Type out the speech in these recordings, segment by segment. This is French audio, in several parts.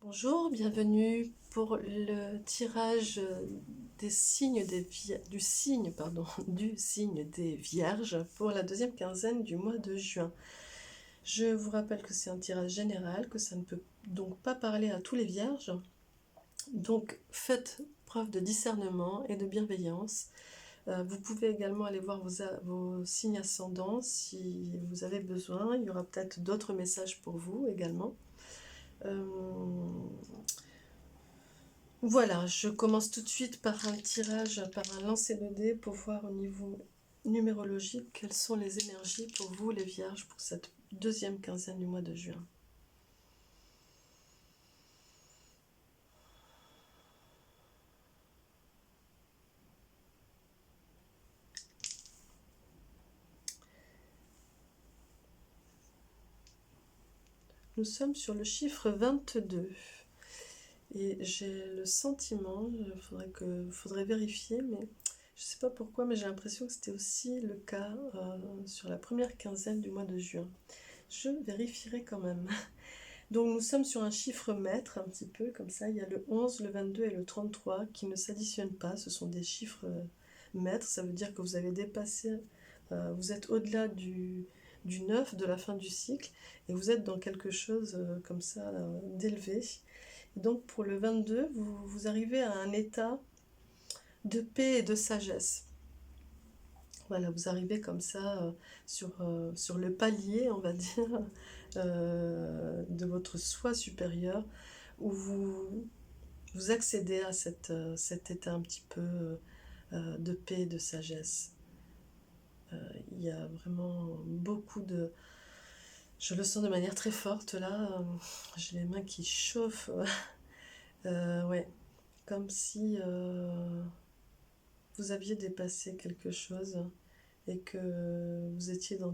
Bonjour, bienvenue pour le tirage des signes du signe, pardon, du signe des Vierges pour la deuxième quinzaine du mois de juin. Je vous rappelle que c'est un tirage général, que ça ne peut donc pas parler à tous les Vierges. Donc faites preuve de discernement et de bienveillance. Vous pouvez également aller voir vos signes ascendants si vous avez besoin. Il y aura peut-être d'autres messages pour vous également. Voilà, je commence tout de suite par un tirage, par un lancer de dés pour voir au niveau numérologique quelles sont les énergies pour vous les Vierges pour cette deuxième quinzaine du mois de juin. Nous sommes sur le chiffre 22 et j'ai le sentiment, il faudrait vérifier, mais je ne sais pas pourquoi, mais j'ai l'impression que c'était aussi le cas sur la première quinzaine du mois de juin. Je vérifierai quand même. Donc nous sommes sur un chiffre maître, un petit peu comme ça. Il y a le 11, le 22 et le 33 qui ne s'additionnent pas. Ce sont des chiffres maîtres. Ça veut dire que vous avez dépassé, vous êtes au-delà du 9, de la fin du cycle, et vous êtes dans quelque chose comme ça d'élevé. Donc pour le 22, vous arrivez à un état de paix et de sagesse. Voilà, vous arrivez comme ça sur le palier, on va dire, de votre soi supérieur, où vous accédez à cet état un petit peu de paix et de sagesse. Il y a vraiment beaucoup de... Je le sens de manière très forte là, j'ai les mains qui chauffent. Ouais, comme si vous aviez dépassé quelque chose et que vous étiez dans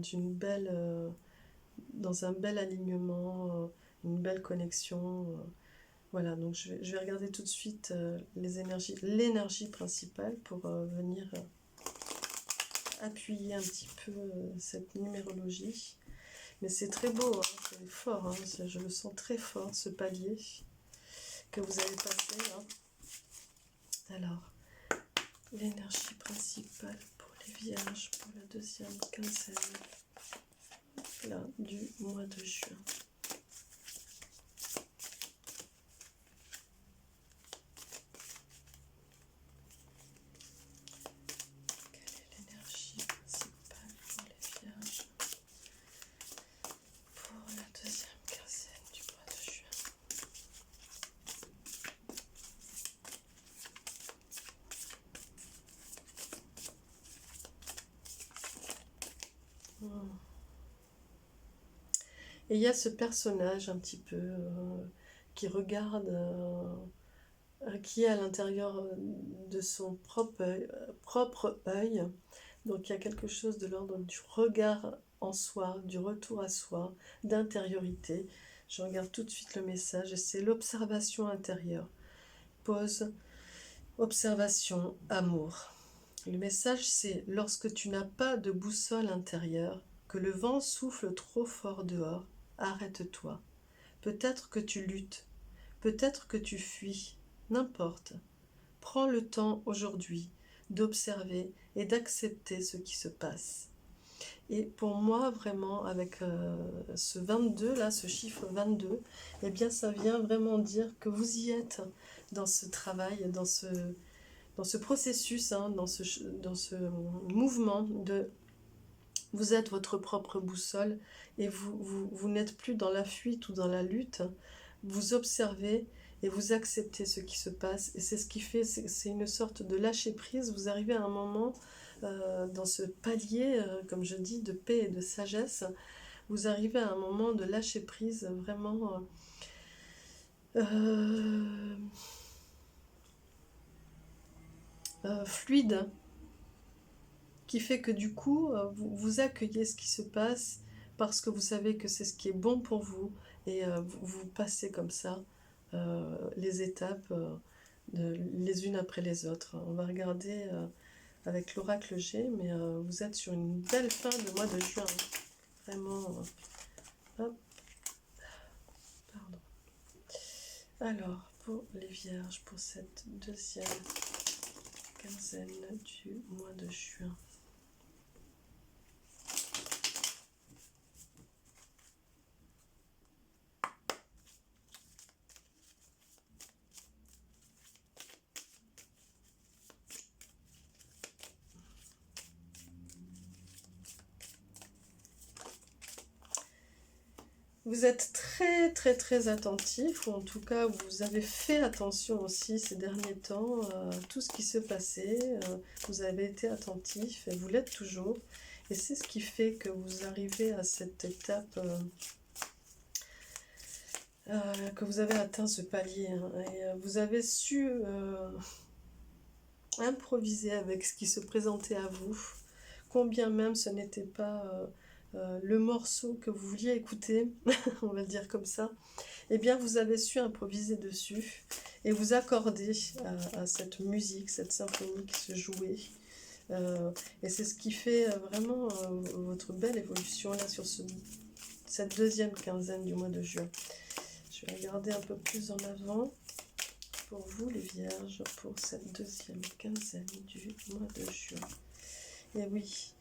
un bel alignement, une belle connexion. Voilà, donc je vais regarder tout de suite l'énergie principale pour venir appuyer un petit peu cette numérologie. Mais c'est très beau, hein, c'est fort, hein, je le sens très fort, ce palier que vous avez passé là. Alors, l'énergie principale pour les Vierges pour la deuxième quinzaine là, du mois de juin. Et il y a ce personnage un petit peu qui regarde, qui est à l'intérieur de son propre œil. Donc il y a quelque chose de l'ordre du regard en soi, du retour à soi, d'intériorité. Je regarde tout de suite le message et c'est l'observation intérieure. Pause, observation, amour. Le message c'est: lorsque tu n'as pas de boussole intérieure, que le vent souffle trop fort dehors, arrête-toi. Peut-être que tu luttes, peut-être que tu fuis, n'importe. Prends le temps aujourd'hui d'observer et d'accepter ce qui se passe. Et pour moi, vraiment, avec ce 22 là, ce chiffre 22, eh bien ça vient vraiment dire que vous y êtes dans ce travail, dans ce processus, hein, dans ce mouvement de... Vous êtes votre propre boussole et vous n'êtes plus dans la fuite ou dans la lutte. Vous observez et vous acceptez ce qui se passe. Et c'est ce qui fait, c'est une sorte de lâcher prise. Vous arrivez à un moment dans ce palier, comme je dis, de paix et de sagesse. Vous arrivez à un moment de lâcher prise vraiment... fluide, qui fait que du coup, vous accueillez ce qui se passe parce que vous savez que c'est ce qui est bon pour vous et vous passez comme ça les étapes les unes après les autres. On va regarder avec l'oracle G, mais vous êtes sur une belle fin de mois de juin. Vraiment. Hop. Pardon. Alors, pour les vierges, pour cette deuxième quinzaine du mois de juin. Vous êtes très attentif, ou en tout cas vous avez fait attention aussi ces derniers temps à tout ce qui se passait. Vous avez été attentif et vous l'êtes toujours. Et c'est ce qui fait que vous arrivez à cette étape, que vous avez atteint ce palier. Hein, et vous avez su improviser avec ce qui se présentait à vous, combien même ce n'était pas le morceau que vous vouliez écouter, on va le dire comme ça. Eh bien, vous avez su improviser dessus et vous accorder à cette musique, cette symphonie qui se jouait. Et c'est ce qui fait vraiment votre belle évolution là sur cette deuxième quinzaine du mois de juin. Je vais regarder un peu plus en avant pour vous les vierges pour cette deuxième quinzaine du mois de juin. Et oui.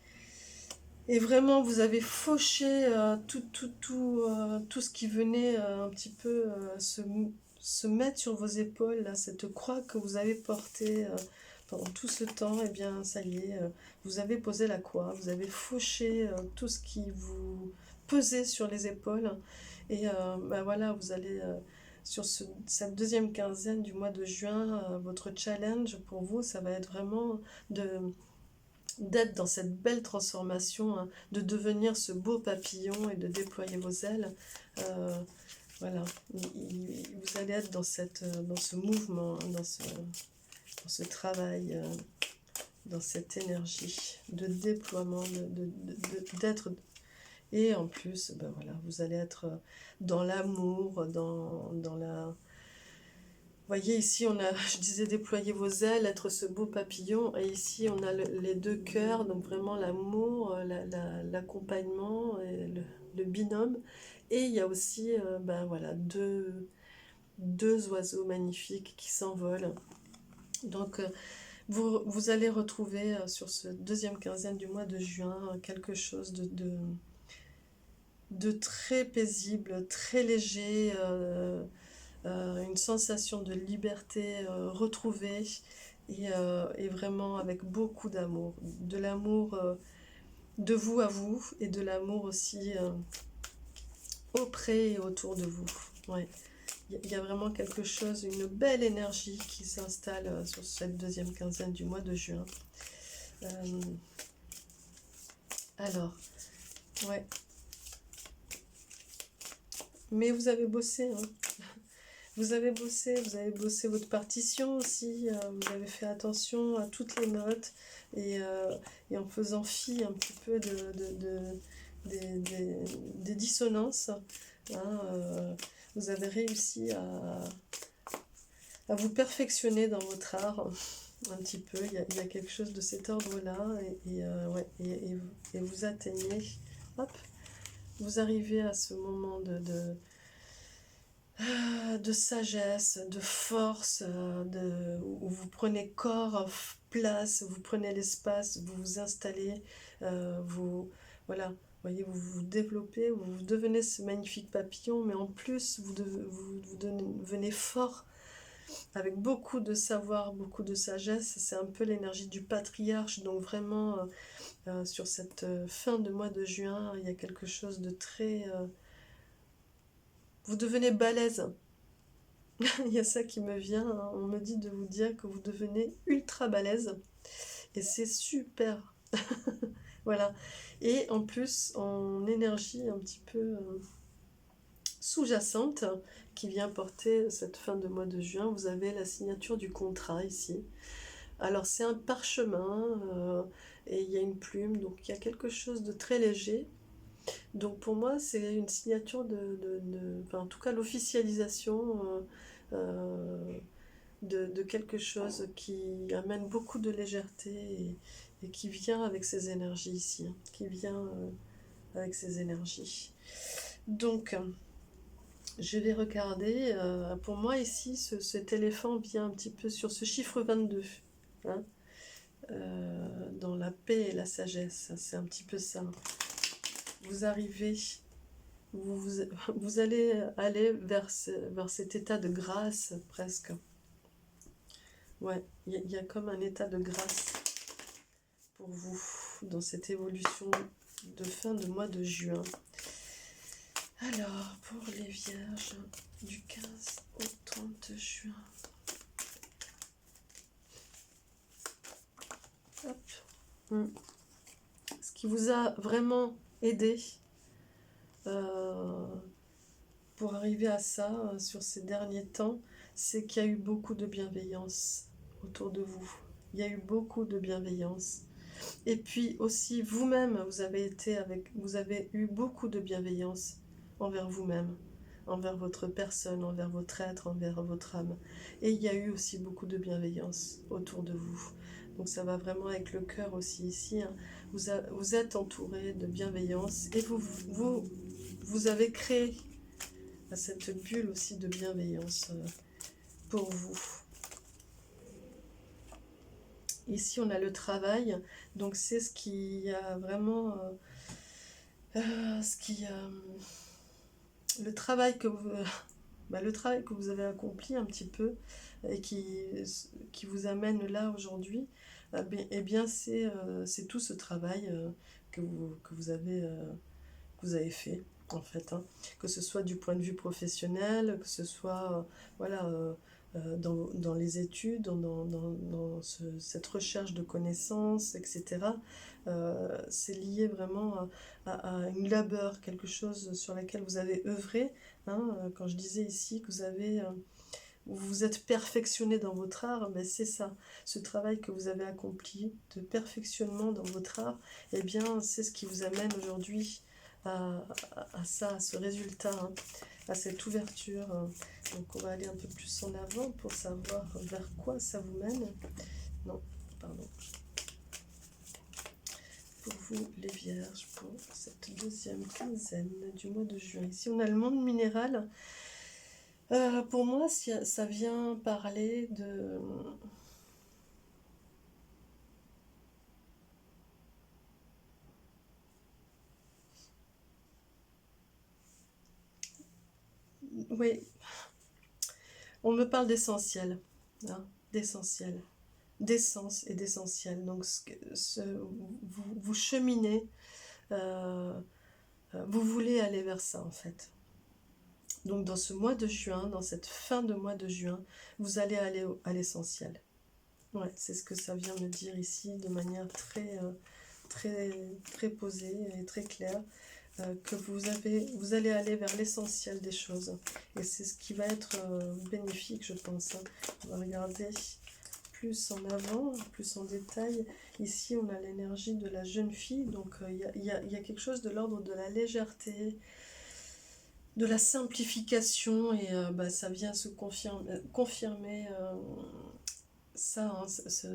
Et vraiment, vous avez fauché tout ce qui venait un petit peu se mettre sur vos épaules, là, cette croix que vous avez portée pendant tout ce temps. Et bien, ça y est, vous avez posé la croix, vous avez fauché tout ce qui vous pesait sur les épaules. Et ben voilà, vous allez, sur cette deuxième quinzaine du mois de juin, votre challenge pour vous, ça va être vraiment d'être dans cette belle transformation, hein, de devenir ce beau papillon et de déployer vos ailes. Voilà, vous allez être dans ce mouvement, hein, dans ce travail, dans cette énergie de déploiement, d'être. Et en plus, ben voilà, vous allez être dans l'amour, dans la... Vous voyez, ici, on a, je disais, déployer vos ailes, être ce beau papillon. Et ici, on a les deux cœurs, donc vraiment l'amour, l'accompagnement, et le binôme. Et il y a aussi, ben voilà, deux oiseaux magnifiques qui s'envolent. Donc, vous allez retrouver sur ce deuxième quinzaine du mois de juin quelque chose de très paisible, très léger, une sensation de liberté retrouvée et vraiment avec beaucoup d'amour. De l'amour de vous à vous et de l'amour aussi auprès et autour de vous. Ouais. Il y a vraiment quelque chose, une belle énergie qui s'installe sur cette deuxième quinzaine du mois de juin. Alors, ouais. Mais vous avez bossé, hein. Vous avez bossé votre partition aussi, vous avez fait attention à toutes les notes et en faisant fi un petit peu des dissonances, hein, vous avez réussi à vous perfectionner dans votre art un petit peu. Il y a quelque chose de cet ordre-là ouais, et vous atteignez, hop, vous arrivez à ce moment de sagesse, de force, où vous prenez corps, place, vous prenez l'espace, vous vous installez, voilà, voyez, vous vous développez, vous devenez ce magnifique papillon, mais en plus, vous devenez fort, avec beaucoup de savoir, beaucoup de sagesse. C'est un peu l'énergie du patriarche, donc vraiment, sur cette fin de mois de juin, il y a quelque chose de très... vous devenez balèze. Il y a ça qui me vient, hein. On me dit de vous dire que vous devenez ultra balèze. Et c'est super. Voilà. Et en plus, en énergie un petit peu sous-jacente, qui vient porter cette fin de mois de juin, vous avez la signature du contrat ici. Alors c'est un parchemin, et il y a une plume, donc il y a quelque chose de très léger. Donc pour moi, c'est une signature enfin, en tout cas l'officialisation de quelque chose qui amène beaucoup de légèreté et qui vient avec ces énergies ici, hein, qui vient avec ces énergies. Donc, Je vais regarder, pour moi ici, cet éléphant vient un petit peu sur ce chiffre 22, hein, dans la paix et la sagesse, c'est un petit peu ça. Vous arrivez, vous allez aller vers cet état de grâce presque. Ouais, il y a comme un état de grâce pour vous dans cette évolution de fin de mois de juin. Alors, pour les vierges, du 15 au 30 juin. Hop. Ce qui vous a vraiment aidé pour arriver à ça sur ces derniers temps, c'est qu'il y a eu beaucoup de bienveillance autour de vous. Il y a eu beaucoup de bienveillance. Et puis aussi, vous-même, vous avez eu beaucoup de bienveillance envers vous-même, envers votre personne, envers votre être, envers votre âme. Et il y a eu aussi beaucoup de bienveillance autour de vous. Donc ça va vraiment avec le cœur aussi ici. Hein. Vous êtes entouré de bienveillance et vous avez créé cette bulle aussi de bienveillance pour vous. Ici, on a le travail, donc c'est ce qui a vraiment... le travail que vous avez accompli un petit peu et qui vous amène là aujourd'hui, eh bien c'est tout ce travail que vous avez fait en fait, hein. Que ce soit du point de vue professionnel, que ce soit voilà, dans les études, dans cette recherche de connaissances, etc. C'est lié vraiment à une labeur, quelque chose sur laquelle vous avez œuvré. Hein, quand je disais ici que vous vous êtes perfectionné dans votre art, mais c'est ça, ce travail que vous avez accompli de perfectionnement dans votre art, eh bien c'est ce qui vous amène aujourd'hui à ça, à ce résultat, hein, à cette ouverture. Donc on va aller un peu plus en avant pour savoir vers quoi ça vous mène. Non, pardon. Pour vous les vierges, pour cette deuxième quinzaine du mois de juin. Ici on a le monde minéral. Pour moi, ça vient parler de... Oui, on me parle d'essentiel, hein, d'essentiel, d'essence et d'essentiel. Donc, vous cheminez, vous voulez aller vers ça, en fait. Donc, dans ce mois de juin, dans cette fin de mois de juin, vous allez aller à l'essentiel. Ouais, c'est ce que ça vient me dire ici, de manière très posée et très claire. Que vous allez aller vers l'essentiel des choses. Et c'est ce qui va être bénéfique, je pense. Hein. On va regarder plus en avant, plus en détail. Ici, on a l'énergie de la jeune fille. Donc, il y a quelque chose de l'ordre de la légèreté, de la simplification. Et ça vient se confirmer ça, hein,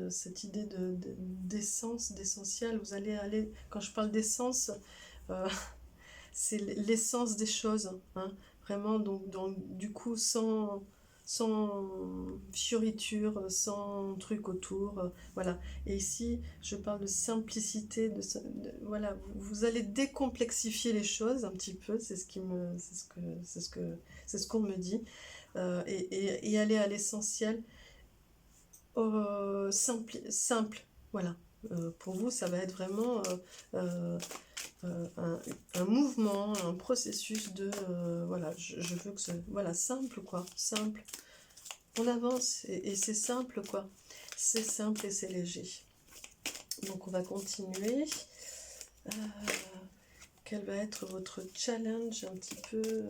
cette idée d'essence, d'essentiel. Vous allez aller, quand je parle d'essence... c'est l'essence des choses, hein, vraiment, donc du coup sans fioriture, sans truc autour, voilà. Et ici je parle de simplicité, voilà, vous allez décomplexifier les choses un petit peu, c'est ce qu'on me dit, et aller à l'essentiel, simple, voilà. Pour vous ça va être vraiment un mouvement, un processus de voilà, je veux que ce voilà, simple quoi, simple. On avance et c'est simple quoi. C'est simple et c'est léger. Donc on va continuer. Quel va être votre challenge un petit peu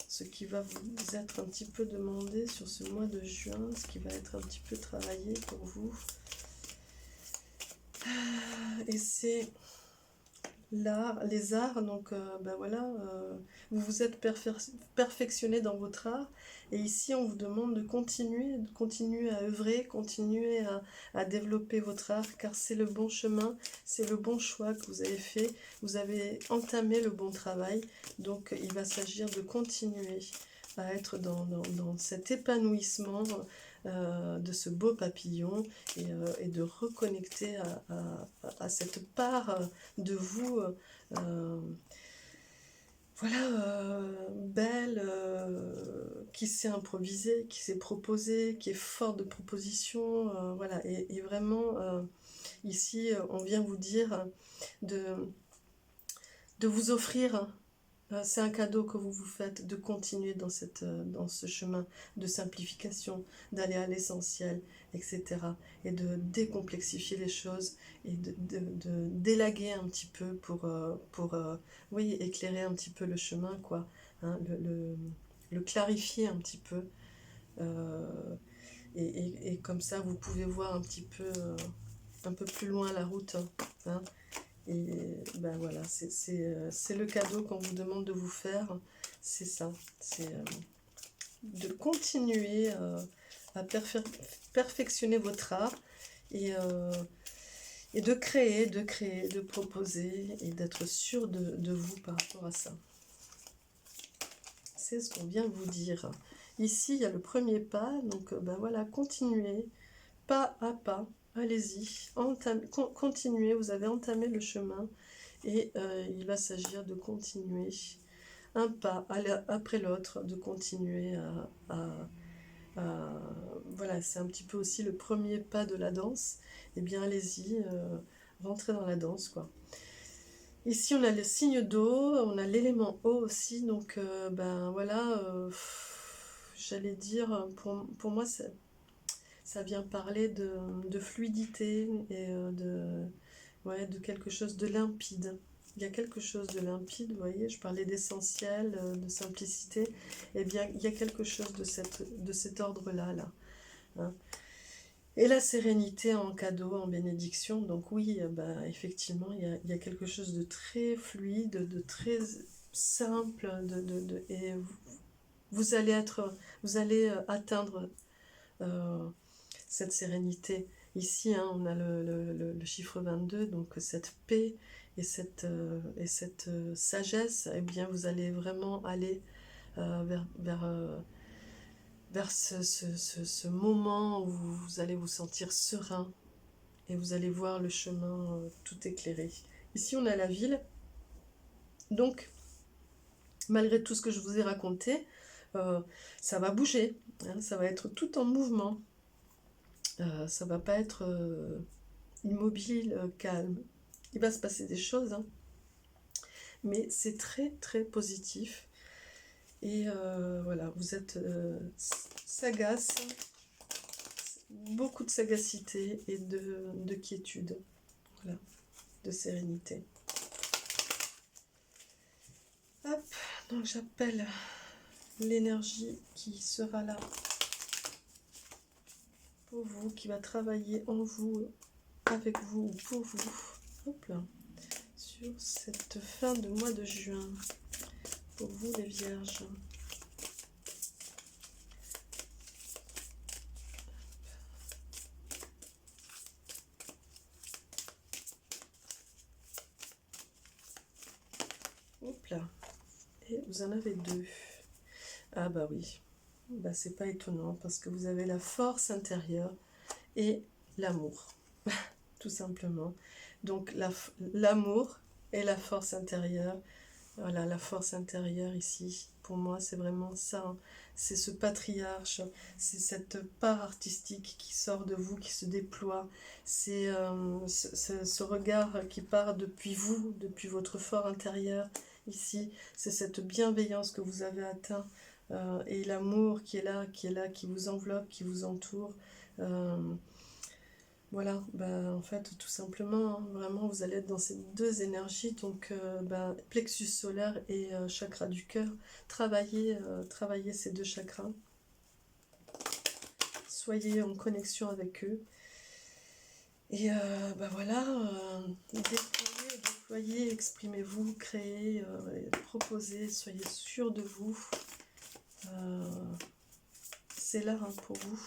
ce qui va vous être un petit peu demandé sur ce mois de juin, ce qui va être un petit peu travaillé pour vous. Et c'est l'art, les arts, donc ben voilà, vous vous êtes perfectionné dans votre art, et ici on vous demande de continuer à œuvrer, continuer à développer votre art, car c'est le bon chemin, c'est le bon choix que vous avez fait, vous avez entamé le bon travail, donc il va s'agir de continuer à être dans cet épanouissement de ce beau papillon, et de reconnecter à cette part de vous, voilà, belle, qui s'est improvisée, qui s'est proposée, qui est forte de propositions, voilà, et vraiment, ici, on vient vous dire de, de vous offrir, c'est un cadeau que vous vous faites, de continuer dans ce chemin de simplification, d'aller à l'essentiel, etc. Et de décomplexifier les choses, et de d'élaguer un petit peu pour oui, éclairer un petit peu le chemin, quoi. Hein, le clarifier un petit peu. Et comme ça, vous pouvez voir un peu plus loin la route. Hein. Et ben voilà, c'est le cadeau qu'on vous demande de vous faire, c'est ça, c'est de continuer à perfectionner votre art, et, et de créer, de proposer, et d'être sûr de vous par rapport à ça. C'est ce qu'on vient vous dire. Ici, il y a le premier pas, donc ben voilà, continuez, pas à pas, allez-y, continuez, vous avez entamé le chemin, et il va s'agir de continuer un pas après l'autre, de continuer voilà, c'est un petit peu aussi le premier pas de la danse. Eh bien, allez-y, rentrez dans la danse, quoi. Ici, on a le signe d'eau, on a l'élément eau aussi, donc ben voilà, j'allais dire, pour moi, ça vient parler de fluidité, et ouais, de quelque chose de limpide. Il y a quelque chose de limpide, vous voyez, je parlais d'essentiel, de simplicité, et bien il y a quelque chose de cet ordre-là, là. Hein. Et la sérénité en cadeau, en bénédiction, donc oui, bah, effectivement, il y a quelque chose de très fluide, de très simple, et vous allez atteindre cette sérénité. Ici, hein, on a le chiffre 22, donc cette paix et cette sagesse, eh bien, vous allez vraiment aller vers ce moment où vous allez vous sentir serein, et vous allez voir le chemin tout éclairé. Ici, on a la ville, donc, malgré tout ce que je vous ai raconté, ça va bouger, hein, ça va être tout en mouvement. Ça va pas être immobile, calme. Il va se passer des choses, hein, mais c'est très très positif. Et voilà, vous êtes sagace, beaucoup de sagacité et de quiétude, voilà, de sérénité. Hop, donc j'appelle l'énergie qui sera là pour vous, qui va travailler en vous, avec vous ou pour vous. Hop là, sur cette fin de mois de juin, pour vous les vierges. Hop là, et vous en avez deux. Ah bah oui, bah c'est pas étonnant, parce que vous avez la force intérieure et l'amour, tout simplement. Donc l'amour et la force intérieure. Voilà, la force intérieure ici, pour moi, c'est vraiment ça. Hein. C'est ce patriarche, c'est cette part artistique qui sort de vous, qui se déploie. C'est ce regard qui part depuis vous, depuis votre fort intérieur ici. C'est cette bienveillance que vous avez atteint, et l'amour qui est là, qui vous enveloppe, qui vous entoure. Voilà, bah, en fait, tout simplement, hein, vraiment, vous allez être dans ces deux énergies, donc bah, plexus solaire et chakra du cœur. Travaillez ces deux chakras. Soyez en connexion avec eux. Et bah voilà, déployez Soyez, exprimez-vous, créez, proposez, soyez sûr de vous. C'est là hein, pour vous.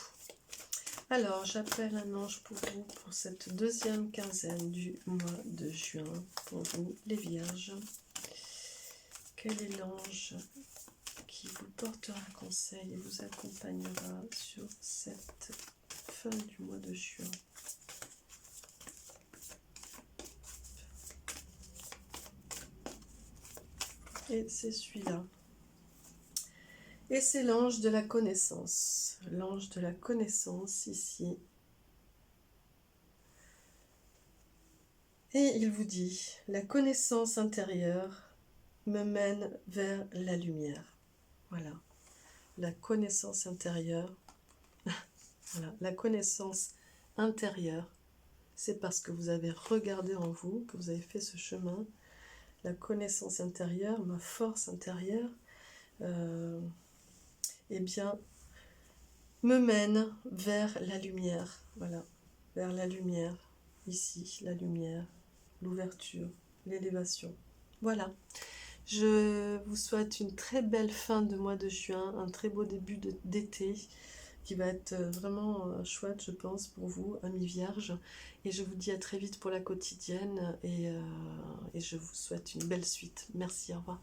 Alors, j'appelle un ange pour vous, pour cette deuxième quinzaine du mois de juin, pour vous, les vierges. Quel est l'ange qui vous portera conseil et vous accompagnera sur cette fin du mois de juin? Et c'est celui-là. Et c'est l'ange de la connaissance. L'ange de la connaissance ici. Et il vous dit, la connaissance intérieure me mène vers la lumière. Voilà. La connaissance intérieure. Voilà. La connaissance intérieure, c'est parce que vous avez regardé en vous, que vous avez fait ce chemin. La connaissance intérieure, ma force intérieure, eh bien, me mène vers la lumière. Voilà, vers la lumière. Ici, la lumière, l'ouverture, l'élévation. Voilà. Je vous souhaite une très belle fin de mois de juin, un très beau début d'été qui va être vraiment chouette, je pense, pour vous, amis vierges. Et je vous dis à très vite pour la quotidienne et je vous souhaite une belle suite. Merci, au revoir.